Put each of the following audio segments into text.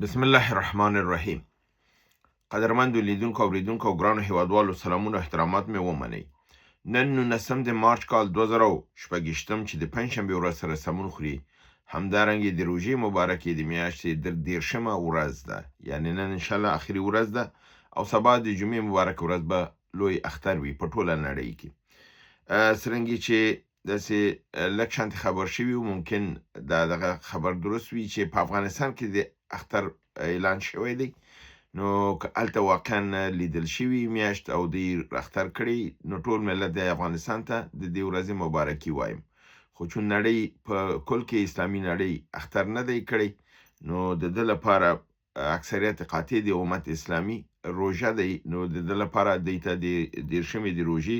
بسم الله الرحمن الرحیم. قدرمندو لیدونکو او اوریدونکو او ګرانو هیوادوالو سلامونه او احترامات مې ومنئ. نن 19 د مارچ کال 2016 چې د پنجشنبې ورځ سره سمون خوري، همدارنګه د روژې مبارکې د میاشتې 30مه ورځ ده، یعنی نن انشاءالله اخري ورځ ده او سبا د جمعې مبارک ورځ به لوی اختر وي په ټوله نړۍ کې. څرنګه چې داسې لږ شانتې خبر شوي و، ممکن دغه خبر درست وي چې په افغانستان کې د اختر اعلان شوی دی، نو که هلته واقعا لیدل شوي میاشت او دوی اختر کړی، نو ټول ملت د افغانستان ته د دې ورځې مبارکي وایم. خو چون نړۍ په کل کې اسلامي نړۍ اختر نه دی کړی، نو د ده لپاره اکثریت قاطع د امت اسلامي روژه دی، نو د ده لپاره دوی ته د 30مې د روژې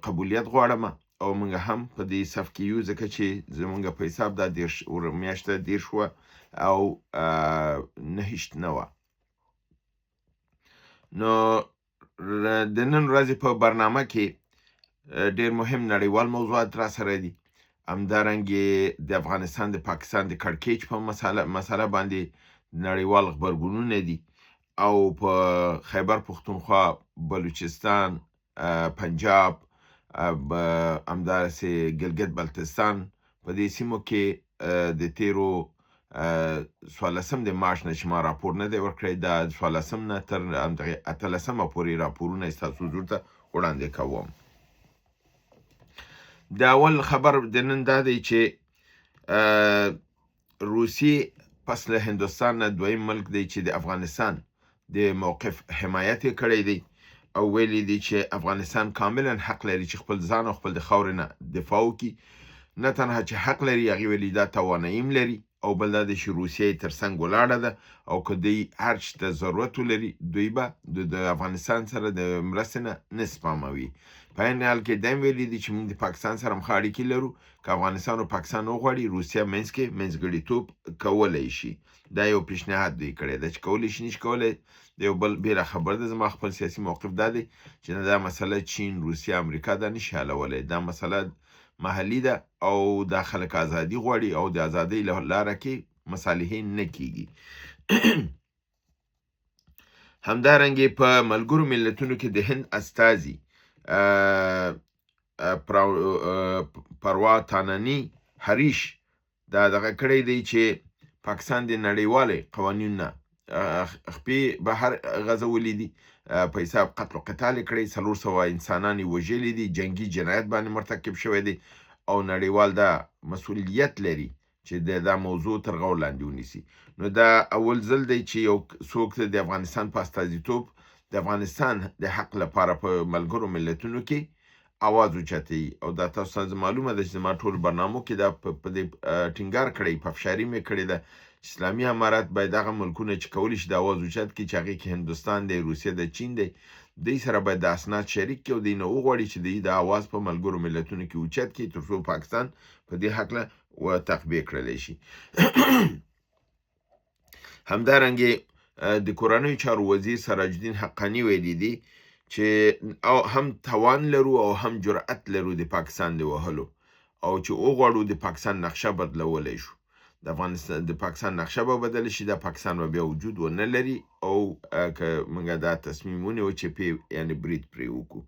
قبولیت غواړم او موږ هم په دې صف کې یو، ځکه چې زموږ په حساب دا میاشته 30 وه او 9 وه. نو د نن ورځې په برنامه کې ډېر مهم نړیوال موضوعات را سره دي. همدارنګې د افغانستان د پاکستان د کړکېچ په مسله باندې نړیوال غبرګونونه دي، او په خیبر پښتونخوا، بلوچستان، پنجاب، همدارسې ګلګت بلتستان، په دې سیمو کې د تیرو 14 د مارچ نه چې ما راپور نه دی ورکړی، دا 14 نه تر 18 پورې راپورونه ستاسو حضور ته وړاندې کوم. د اول خبر د نن دا دی چې روسیې پس له هندوستان نه دویم ملک دی چې د افغانستان د موقف حمایت یې کړی دی او ویلی دی چې افغانستان کاملا حق لري چې خپل ځان او خپل د خاورې نه دفاع وکړي. نه تنها چې حق لري، هغې ویلي دا توانایي هم لري، او بل دا دی چې روسیه یې تر څنګ ولاړه ده، او که دوی هر څه ته ضرورت ولري، دوی به د افغانستان سره د مرستې نه سپاموي. په عین حال کې دا هم ویلي دي چې موږ د پاکستان سره مخ اړیکې لرو، که افغانستان او پاکستان وغواړي روسیه منځ کې منځګړیتوب کولی شي. دا یو پیشنهاد دوی کړی ده چې کولی شي، نشي کولی. د یو بل بېله خبر ده، زما خپل سیاسي موقف دا دی چې دا مسله چین، روسیه، امریکا دا نشي حلولی. دا مسله محلي ده او دا خلک ازادي غواړي او د ازادۍ له لاره کې مصالحې نه کیږي. همدارنګې په ملګرو ملتونو کې د هند استازي پروا تانني هریش دا دغه کړی دی چې پاکستان د نړیوالې قوانینو نه خپې بهر غځولي دي، په حساب قتل و قتال کړی، 400 انسانان یې وژلي دي، جنگي جنایت باندې مرتکب شوی دی، او نړیوال دا مسؤلیت لري چې دا موضوع تر غور لاندې ونیسي. نو دا اول ځل دی چې یو څوک د افغانستان په استازیتوب د افغانستان د حق لپاره په ملګرو ملتونو کې اواز اوچتوي، او دا تاسو ته معلومه ده چې زما ټول برنامو کې دا په دې ټینګار کړی، پفشاري مې کړې ده، اسلامي امارات باید هغه ملکونه چې کولی شي د اواز اوچت کړي، چې هغې کې هندوستان دی، روسیه د چین دی، دوی سره باید د اسناد شریک کړي او دوی نه وغواړي چې دوی د اواز په ملګرو ملتونو کې اوچت کړي، تر څو پاکستان په دې هکله تخبیه کړلی شي. همدارنګې د کورنیو چارو وزیر سراج الدین حقاني ویلي دي چې او هم توان لرو او هم جرأت لرو د پاکستان د وهلو، او چې وغواړو د پاکستان نقشه بدلولی شو. د افغانستان د پاکستان نقشه به بدل شي، دا پاکستان به بیا وجود ونه لري، او که موږ دا تصمیم ونیو چې یعنی برید پرې وکړو،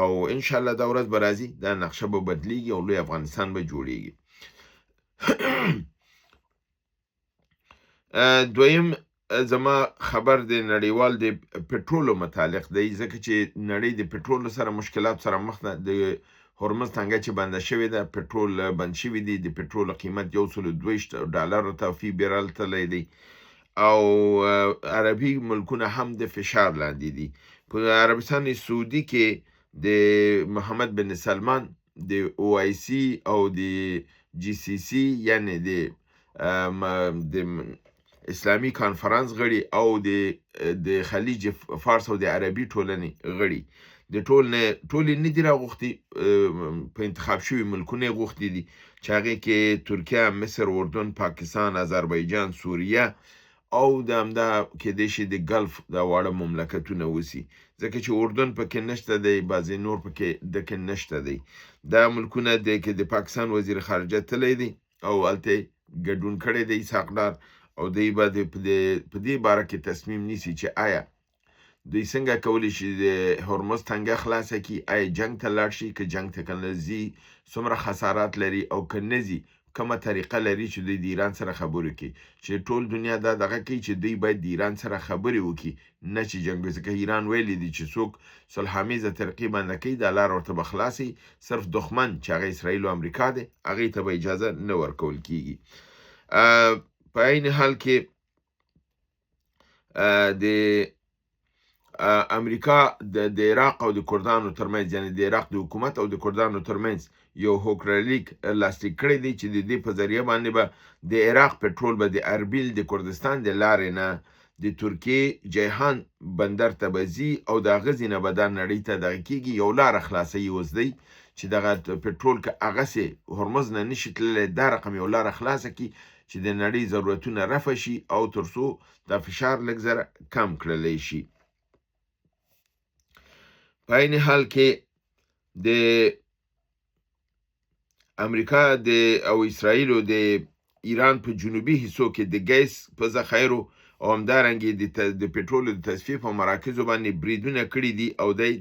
او انشاءالله دا ورځ به راځي، دا نقشه به بدلیږي او لوی افغانستان به جوړیږي. دویم زما خبر د نړیوال د پټرولو متعلق دی، ځکه چې نړۍ د پټرولو سره مشکلات سره مخ ده. د هرمز تنګه چې بنده شوې ده، پټرول بند شوي دي، د پټرول قیمت $120 ته فی بیرل تللی دی، او عربي ملکونه هم د فشار لاندې دي. په عربستان سعودي کې د محمد بن سلمان د OIC او د GCC یعنی د اسلامي کانفرانس غړي او د خلیج فارس او د عربي ټولنې غړي د ټولې نه دي راغوښتي، په انتخاب شوي ملکونه یې غوښتي دي چې هغې کې ترکیه، مصر، اردن، پاکستان، آذربایجان، سوریه او د همدا کیدای شي د ګلف دا واړه مملکتونه اوسي، ځکه چې اردن پکې نشته دی، بعضې نور پکې دکې نشته دی. دا ملکونه دی کې د پاکستان وزیر خارجه تللی دی او هلته ګډون کړی دی اسحاق ډار، او دوی به په دې باره کې تصمیم نیسي چې آیا دوی څنګه کولی شي د هرمز تنګه خلاصه کړي، آیا جنګ ته لاړ شي، که جنګ ته نه ځي څومره خسارات لري، او که نه ځي کومه طریقه لري چې دوی د ایران سره خبرې وکړي، چې ټول دنیا دا دغه کوي چې دوی باید د ایران سره خبرې وکړي، نه چې جنګ. ځکه ایران ویلي دي چې څوک صلحامیزه طریقې باندې کوي دا لار ورته به خلاصي، صرف دښمن چې هغه اسرائیل او امریکا دی هغې ته به اجازه نه ورکول کیږي. په عین حال کې د امریکا د عراق او د کردانو ترمنځ، یعنی د عراق د حکومت او د کردانو ترمنځ یو هوکړلیک لاسلیک کړی دی چې د دې په ذریعه باندې به د عراق پټرول به د اربیل د کردستان د لارې نه د ترکیې جیهان بندر ته به ځي او د هغه ځای نه به دا نړۍ ته دغه کېږي، یو لاره خلاصوي اوس دی چې دغه پټرول که هغسې هرمز نه نشي تللی، دا رقم یو لاره خلاصه کړي چې د نړۍ ضرورتونه رفع شي او تر څو دا فشار لږ زره کم کړلی شي. په عین حال کې د امریکا او اسرائیلو د ایران په جنوبي حصو کې د ګیس په ذخایرو او همدارنګې د پټرولو د تصفیې په مراکزو باندې بریدونه کړي دي او دی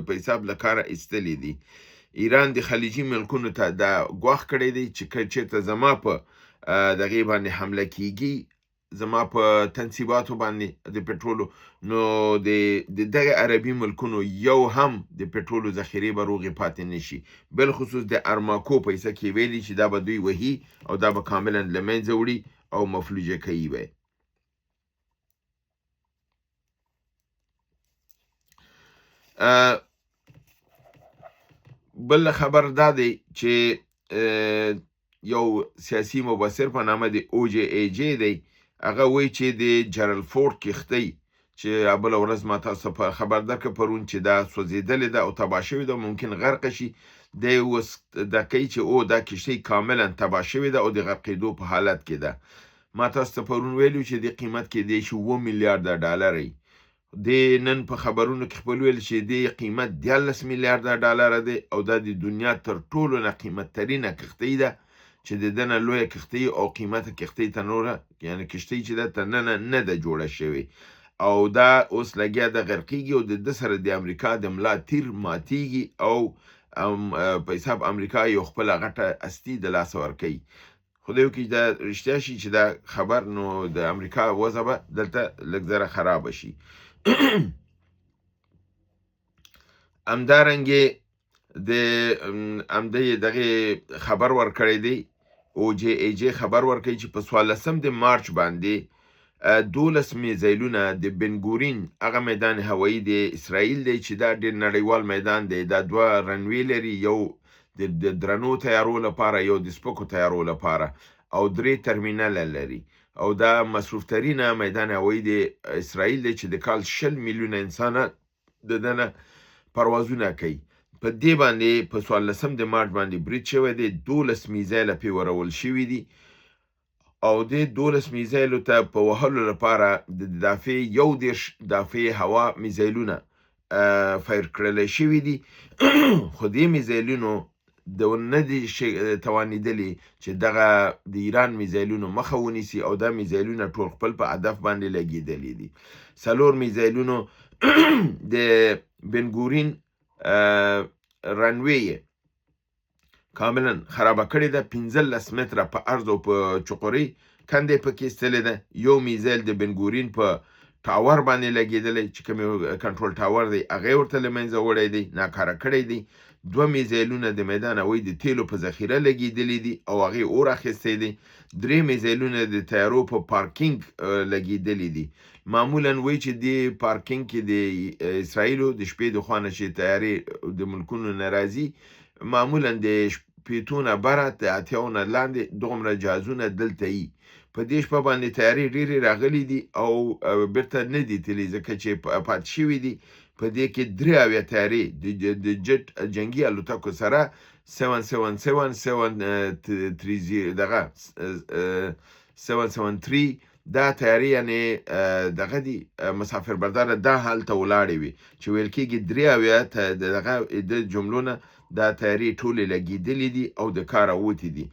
په حساب له کاره ایستلي دي. ایران د خلیجي ملکونو ته دا ګواښ کړی دی چې که چېرته زما په دغې باندې حمله کیږي، زما په تنصیباتو باندې د پټرولو، نو د دغه عربي ملکونو یو هم د پټرولو ذخیرې به روغې پاتې نشي. بالخصوص د ارماکو په حصه کې ویلي چې دا به دوی وهي او دا به کاملا له منځه وړي او مفلوجه کوي به. بل خبر دا دی چې یو سیاسي مبصر په نامه د OJAJ دی، هغه وایي چې د جرل فورد کښتۍ چې بله ورځ ما تاسو په خبر درکړه پرون چې دا سوځېدلې ده او تباه شوې ده، ممکن غرقه شي، دی اوس دا کوي چې دا کښتۍ کاملا تباه شوې ده او د غرقېدو په حالت کې ده. ما تاسو ته پرون ویلو چې د قیمت کېدی شي 7 میلیارده ډالرۍ. د نن په خبرونو کې خپل ویل چې د قیمت 13 میلیارده ډالره دی او دا د دنیا تر ټولو نه قیمت ترینه کښتۍ ده چې د دنه لویه کښتۍ او قیمته کښتۍ ته نوره، یعنی کښتۍ چې ده تر ننه نه ده جوړه شوې او دا اوس لګیا ده غرقېږي او د ده سره د امریکا د ملا تیر ماتېږي او په حساب امریکا یو خپله غټه استي د لاسه ورکوي. خدای وکړي دا رښتیا شي چې دا خبر، نو د امریکا وضع به دلته لږ زره خرابه شي. همدارنګې د همدې دغې خبر ورکړی دی، OJAJ خبر ورکوي چې په 14 د مارچ باندې 12 میزایلونه د بنګورین، هغه میدان هوایي د اسرائیل دی چې دا ډېر نړیوال میدان دی، دا 2 رنوی لري، یو د درنو تیارو لپاره، یو د سپکو تیارو لپاره، او 3 ترمینله لري او دا مصروف ترینه میدان هوایي د اسرائیل دی چې د کال 20 میلیونه انسانان د دنه پروازونه کوي. په دې باندې په 14 د مارچ باندې برید شوی دی، 12 میزایله پې ورول شوي دي او د 12 میزایلو ته په وهلو لپاره د دافع 11 دافع هوا میزایلونه فایر کړلی شوي دي. خو دې میزایلونو نه دي توانېدلي چې دغه د ایران میزایلونو مخه ونیسي او دا میزایلونه ټول خپل په هدف باندې لګېدلي دي. 4 میزایلونو د بنګورین رنوی کاملا خرابه کړې ده، 15 متره په عرض او په چقرۍ کندې پکې ایستلې ده. یو میزایل د بنګورین په ټاور باندې لګېدلی چې کوم کنټرول ټاور دی هغه ورته له منځه وړی دی، ناکاره کړی دی. 2 میزایلونه د میدان هوایي د تیلو په ذخیره لګېدلي دي او هغې اور اخیستی دی. 3 میزایلونه د تیارو په پارکینګ لګېدلي دي. معمولا وایي چې دې پارکینګ کې د اسرائیلو د شپې د خوا نه چې تیارې د ملکونو نه راځي، معمولا د شپېتو نه بره د 80 نه لاندې دومره جهازونه دلته یي. په دې شپه باندې تیارې ډېرې راغلي دي او بیرته نه دي تللي ځکه چې پاتې شوي دي. په دې کې 3 تیارې د جټ جنګي الوتکو سره 777 730 دغه 773 دا تیارې یعنې دغه دي مسافر برداره دا هلته ولاړې وي چې ویل کېږي 3 دغه د جملو نه دا تیارې ټولې لګېدلې دي او د کاره وتې دي.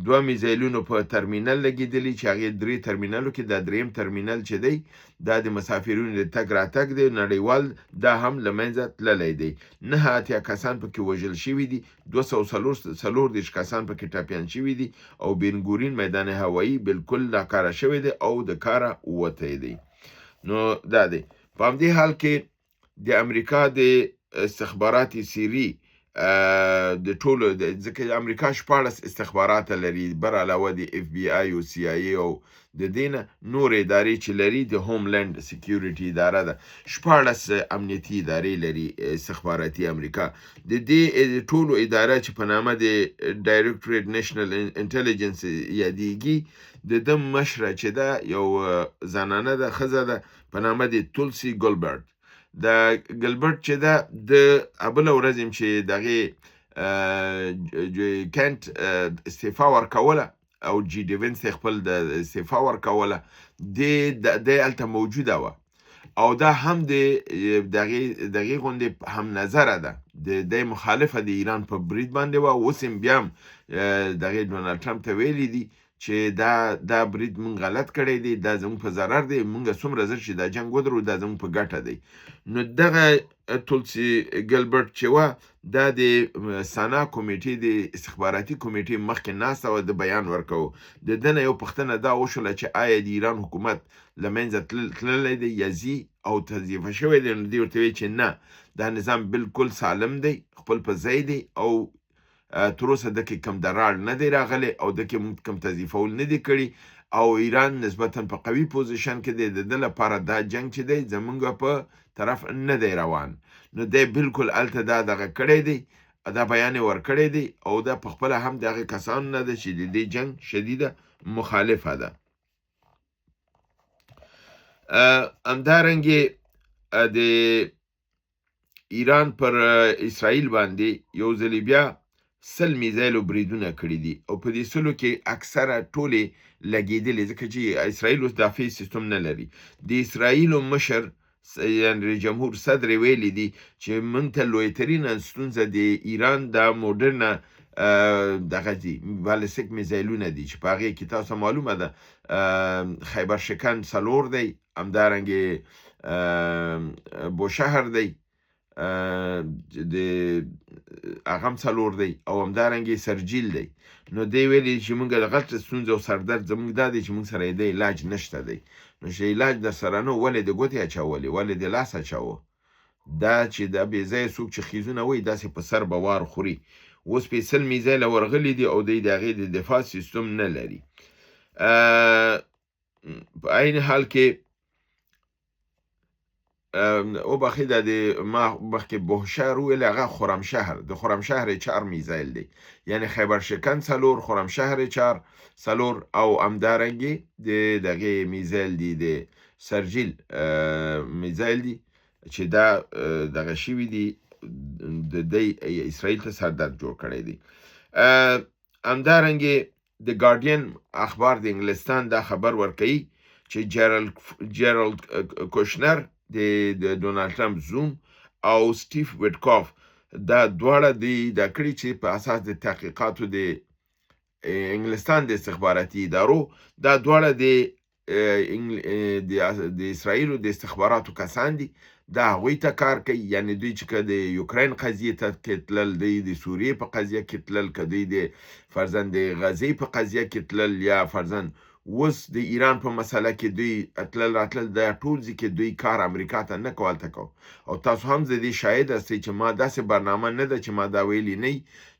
2 میزایلونو په ترمینل لګېدلي چې هغې 3 ترمینلو کې دا دریم ترمینل چې دی دا د مسافرینو د تګ راتګ دی نړیوال دا هم له منځه تللی دی 9 کسان پکې وژل شوي دي 240 کسان پکې ټپیان شوي دي او بینګورین میدان هوایي بالکل ناکاره شوی دی او د کاره ووتی دی نو دا دی په همدې حال کې د امریکا د استخباراتي سیري د ټولو ځکه امریکا 14 استخبارات لري بر علاوه د اف بی آی او سی آی ای او د دینه نور ادارې چې لري د هوملند سکیورټي اداره ده 14 امنیتي ادارې لري استخباراتي امریکا د دې ټولو اداره چې په نامه د ډایرکټریټ نېشنل انټيليجنس یادېږي د دم مشره چې ده یو زنانه ده ښځه ده په نامه د تولسي ګلبرټ د ګلبرټ چې ده د بله ورځ چې دغې کینټ استعفا ورکوله او جي ډیونس خپل د استعفا ورکوله د هلته موجوده وه او دا هم د دغې غوندې هم نظره ده د مخالفه د ایران په برید باندې وه اوس هم بیا هم دغې ډونالډ ټرمپ ته ویلي دي چې دا برید مونږ غلط کړی دی دا زموږ په ضرر دی مونږ څومره زر چې دا جنګ ودرو دا زموږ په ګټه دی نو دغه تولسي ګلبرټ چې وه دا د سنا کمیټې د استخباراتي کمیټې مخکې ناسته وه د بیان ورکوو د ده نه یو پوښتنه دا وشوله چې آیا د ایران حکومت له منځه تللی دی یا ځي او تضعیفه شوی دی نو دوی ورته ویل چې نه دا نظام بالکل سالم دی خپل په ځای دی او تر اوسه دکې کم درار نه دی راغلی او دکې موږ کم تضعیفول نه دی کړي او ایران نسبتا په قوي پوزیشن کې دی د ده لپاره دا جنګ چې دی زمونږ په طرف نه دی روان نو دی بالکل هلته دا دغه کړی دی دا بیان یې ورکړی دی او دا په خپله هم د هغې کسانو نه ده چې د دې جنګ شدیده مخالفه ده همدارنګې د ایران پر اسرائیل باندې یو ځلې بیا 100 میزایلو بریدونه کړي دي او په دې 100 کې اکثره ټولې لګېدلې ځکه چې اسرائیل اوس دافعي سیستم نه لري د اسرائیلو مشر یعنې جمهور صدر ویلي دي چې موږ ته لویترینه ستونزه د ایران دا موډرنه دغه دي بالستیک میزایلونه دي چې په هغې کې تاسو معلومه ده خیبر شکن 4 دی همدارنګې بوشهر دی د هغه هم 4 دی او همدارنګې سرجیل دی نو دی ویلي چې موږ د غټه ستونزه او سردرد زموږ دا دی چې موږ سره د علاج نشته دی نو چې علاج در سره نه ولې د ګوتې اچولې ولې د لاس اچوه دا چې دا بې ځایه څوک چې خیزونه وایي داسې په سر به وار خوري اوس 100 میزایله ورغلي دي او دی د هغې د دفاع سیستم نه لري په عین حال کې او بخی دا د ما مخکې بوشهر ویل هغه خرمشهر د خرمشهر 4 میزایل دی یعنی خیبر شکن 4 خرمشهر 4 او همدارنګې د دغې میزایل دی د سرجیل میزایل دی چې دا دغه شوي دي د اسرائیل ته سردرد جوړ کړی دی همدارنګې د ګارډین اخبار د انګلستان دا خبر ورکوي چې جیرالد کوشنر د ډونالډ ټرمپ زوم او سټیف ویټکاف دا دواړه دا کړي چې په اساس د تحقیقاتو د انګلستان د استخباراتي ادارو دا دواړه د اسرائیلو د استخباراتو کسان دي دا هغوی ته کار کوي یعنی دوی چې که د یوکراین قضیې ته کې تلل دوی د سوریې په قضیه کې تلل که دوی د فرضاً د غزې په قضیه کې تلل یا فرضاً اوس د ایران په مسله کې دوی تلل راتلل دا ټول ځای کې دوی کار امریکا ته نه کولته کو او تاسو هم د دې شاهد هستئ چې ما داسې برنامه نه ده چې ما دا ویلي نه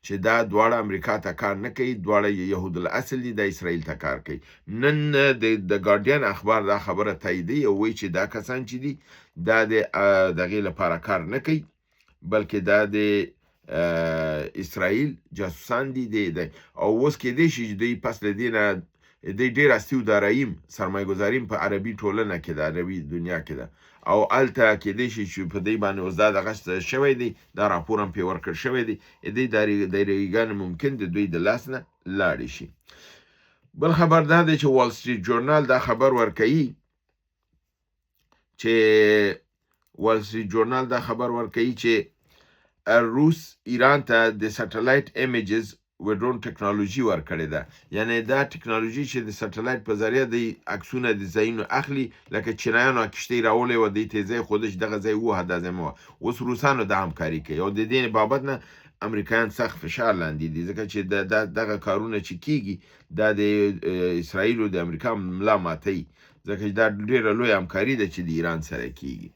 چې دا دواړه امریکا ته کار نه کوي دواړه یهود الاصل دي د اسرائیل ته کار کوي نن د ګارډین اخبار دا خبره تاییدوي او وایي چې دا کسان چې دي دا د دغې لپاره کار نه کوي بلکې دا د اسرائیل جاسوسان دي او اوس کېدای شي چې دوی پس له دې نه دی ډیر استیو داراییم سرمایه گذاریم په عربي ټولنه کې د عربي دنیا کې ده او الته کېدای شي چې په دې باندې اوس دا دغه شوی دی دا راپور هم پې ورکړ شوی دی دې دایرهګانې ممکن د دوی د لاس نه لاړې شي بل خبر دا دی چې وال سټریټ جورنال دا خبر ورکوي چې روس ایران ته د سټلایټ ایمیجز ډرون ټکنالوژي ورکړې ده. یعنی دا ټکنالوژي چې د سټلایټ په ذریعه د عکسونه د ځایونو اخلي، لکه چینایانو کښتۍ راوړې وه، دوی ته یې ځای ښوده چې دغه ځای ووهه، دا ځای مه وهه. اوس روسانو دا همکاري کوي او د دې بابت نه امریکایان سخت فشار لاندې دي، ځکه چې دغه کارونه چې کیږي دا د اسرائیلو د امریکا ملا ماتوي، ځکه چې دا ډېره لویه همکاري ده چې د ایران سره کیږي.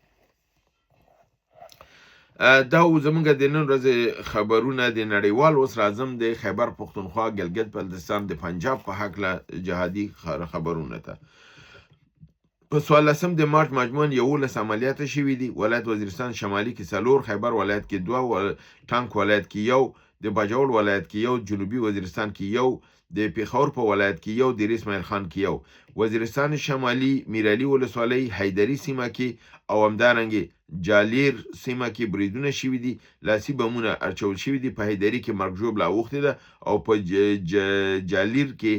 دا و زموږ د نن ورځې خبرونه. د نړیوال اوس راځم د خیبر پښتونخوا ګلګت بلتستان د پنجاب په هکله جهادي خبرونه ته. په 14 د مارچ مجموعاً 11 عملیاته شوي دي. ولایت وزیرستان شمالي کې 4، خیبر ولایت کې 2، ټانک ولایت کې 1، د باجوړ ولایت کې 1، جنوبي وزیرستان کې 1، د پیښور په ولایت کې 1، د اسماعیل خان کې 1، وزیرستان شمالي میرعلي ولسوالۍ حیدري سیمه کې او همدارنګې جالیر سیمه کې بریدونه شوي دي. لاسي بمونه اچول شوي دي. په حیدري کې مرګ ژوبله اوښتې ده او په جالیر کې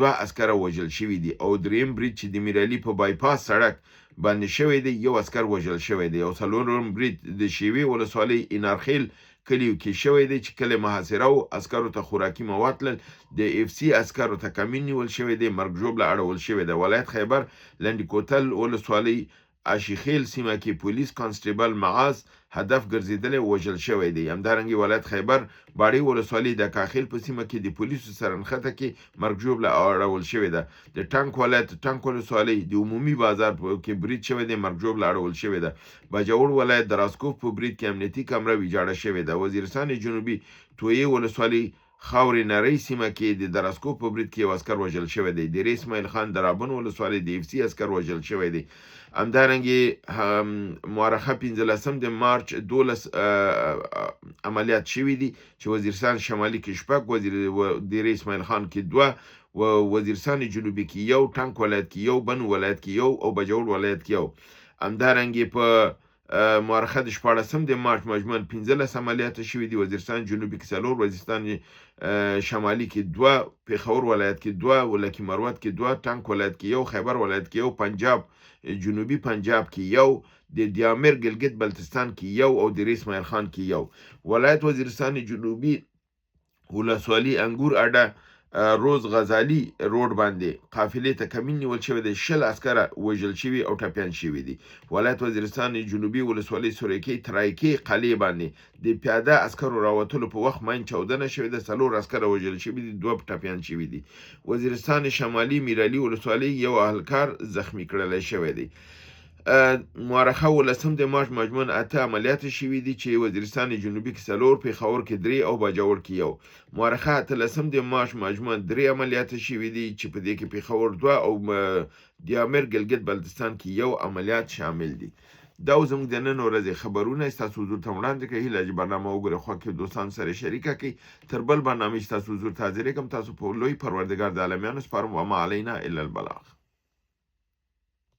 2 عسکره وژل شوي دي او دریم برید چې د میرعلي په بایپاس سړک باندې شوی دی 1 عسکر وژل شوی دی او 4م برید د شیوې ولسوالۍ انارخیل کلیو کې شوی دی چې کله محاصره و، عسکرو ته خوراکي مواد تلل، د FC عسکرو ته کمین نیول شوی دی، مرګ ژوبله اړول شوی دی. ولایت خیبر لنډي کوتل ولسوالۍ اشیخیل سیمه کې پولیس کانسټیبل معاذ هدف ګرځېدلی وژل شوی دی. همدارنګې ولایت خیبر باړې ولسوالۍ د کاخیل په سیمه کې د پولیسو سره نښته کې مرګ ژوبله اړول شوې ده. د ټانک ولایت ټانک ولسوالۍ د عمومي بازار کې برید شوی دی، مرګ ژوبله اړول شوې ده. باجوړ ولایت د راسکوف په برید کې امنیتي کمره ویجاړه شوې ده. وزیرستان جنوبي تویې ولسوالۍ خاورې نری سیمه کې د دراسکوف په برید کې 1 عسکر وژل شوی دی. د اسماعیل خان د رابن ولسوالۍ د FC عسکر وژل شوی دی. همدارنګې مورخه 15 د مارچ 12 عملیات شوي دي چې وزیرستان شمالي کې 6، د اسماعیل خان کې 2، وزیرستان جنوبي کې 1، ټانک ولایت کې 1، بن ولایت کې 1 او باجوړ ولایت کې 1. همدارنګې په مورخه د 14 د مارچ مجموعاً 15 عملیات شوي دي. وزیرستان جنوبي کې 4، وزیرستان شمالي کې 2، پیښور ولایت کې 2، ولکي مروت کې 2، ټانک ولایت کې 1، خیبر ولایت کې 1، پنجاب جنوبي پنجاب کې 1، د دیامر ګلګت بلتستان کې 1 او د اسماعیل خان کې 1. ولایت وزیرستان جنوبي ولسوالۍ انګور اډه روز غزالي روډ باندې قافلې ته کمین نیول شوی دی، 20 عسکره وژل شوي او ټپیان شوي دي. ولایت وزیرستان جنوبي ولسوالۍ سوریکې ترایکې قلعې باندې د پیاده عسکرو راوتلو په وخت ماین چاودنه شوې ده، 4 عسکره وژل شوي دي، 2 ټپیان شوي دي. وزیرستان شمالي میرعلي ولسوالۍ 1 اهلکار زخمی کړلی شوی دی. مورخه 19 د مارچ مجموعاً 8 عملیات شوي دي چې وزیرستان جنوبي کې 4، پیښور کې 3 او باجوړ کې 1. مورخه 13 د مارچ مجموعاً 3 عملیات شوي دي چې په دې کې پیښور 2 او دیامر ګلګت بلتستان کې 1 عملیات شامل دي. دا زموږ د نن ورځې خبرونه ستاسو حضور ته وړاندې کړئ. هیله چې برنامه وګورئ، خوا کې دوستانو سره شریکه کړئ. تر بل برنامې چې ستاسو حضور ته حاضرېږم، تاسو په لوی پروردګار د عالمیانو سپارم. وما علینا الا البلاغ.